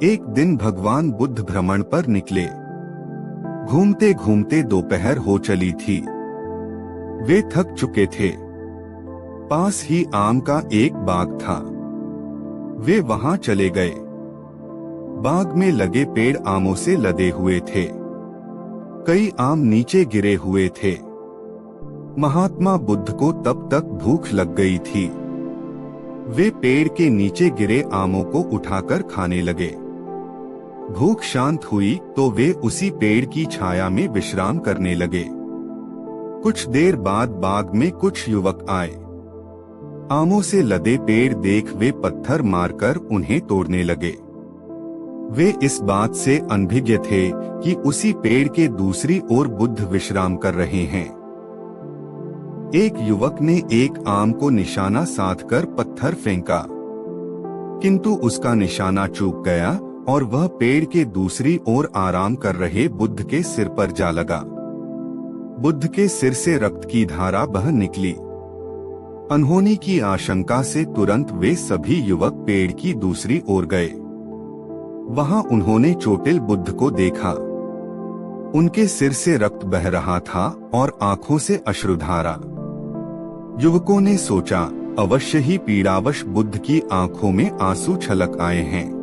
एक दिन भगवान बुद्ध भ्रमण पर निकले। घूमते घूमते दोपहर हो चली थी। वे थक चुके थे। पास ही आम का एक बाग था। वे वहां चले गए। बाग में लगे पेड़ आमों से लदे हुए थे। कई आम नीचे गिरे हुए थे। महात्मा बुद्ध को तब तक भूख लग गई थी। वे पेड़ के नीचे गिरे आमों को उठाकर खाने लगे। भूख शांत हुई तो वे उसी पेड़ की छाया में विश्राम करने लगे। कुछ देर बाद बाग में कुछ युवक आए। आमों से लदे पेड़ देख वे पत्थर मारकर उन्हें तोड़ने लगे। वे इस बात से अनभिज्ञ थे कि उसी पेड़ के दूसरी ओर बुद्ध विश्राम कर रहे हैं। एक युवक ने एक आम को निशाना साधकर पत्थर फेंका, किंतु उसका निशाना चूक गया और वह पेड़ के दूसरी ओर आराम कर रहे बुद्ध के सिर पर जा लगा। बुद्ध के सिर से रक्त की धारा बह निकली। अनहोनी की आशंका से तुरंत वे सभी युवक पेड़ की दूसरी ओर गए। वहां उन्होंने चोटिल बुद्ध को देखा। उनके सिर से रक्त बह रहा था और आंखों से अश्रुधारा। युवकों ने सोचा, अवश्य ही पीड़ावश बुद्ध की आंखों में आंसू छलक आए हैं।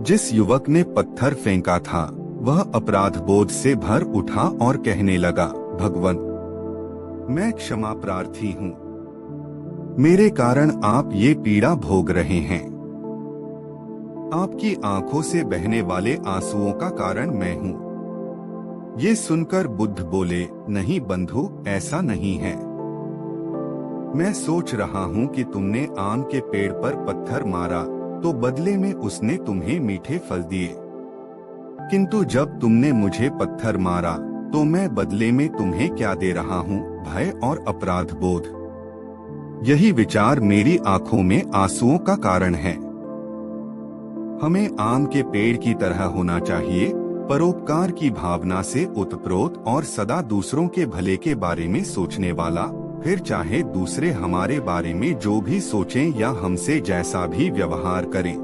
जिस युवक ने पत्थर फेंका था वह अपराध बोध से भर उठा और कहने लगा, भगवान, मैं क्षमा प्रार्थी हूँ। मेरे कारण आप ये पीड़ा भोग रहे हैं। आपकी आंखों से बहने वाले आंसुओं का कारण मैं हूँ। ये सुनकर बुद्ध बोले, नहीं बंधु, ऐसा नहीं है। मैं सोच रहा हूँ कि तुमने आम के पेड़ पर पत्थर मारा तो बदले में उसने तुम्हें मीठे फल दिए, किंतु जब तुमने मुझे पत्थर मारा तो मैं बदले में तुम्हें क्या दे रहा हूँ? भय और अपराध बोध। यही विचार मेरी आंखों में आंसुओं का कारण है। हमें आम के पेड़ की तरह होना चाहिए, परोपकार की भावना से ओतप्रोत और सदा दूसरों के भले के बारे में सोचने वाला। फिर चाहे दूसरे हमारे बारे में जो भी सोचें या हमसे जैसा भी व्यवहार करें,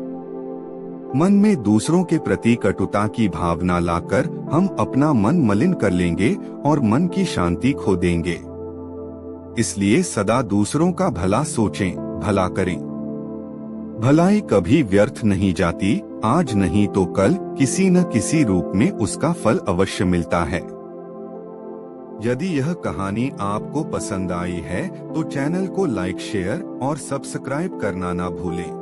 मन में दूसरों के प्रति कटुता की भावना लाकर हम अपना मन मलिन कर लेंगे और मन की शांति खो देंगे। इसलिए सदा दूसरों का भला सोचें, भला करें। भलाई कभी व्यर्थ नहीं जाती। आज नहीं तो कल किसी न किसी रूप में उसका फल अवश्य मिलता है। यदि यह कहानी आपको पसंद आई है तो चैनल को लाइक, शेयर और सब्सक्राइब करना ना भूलें।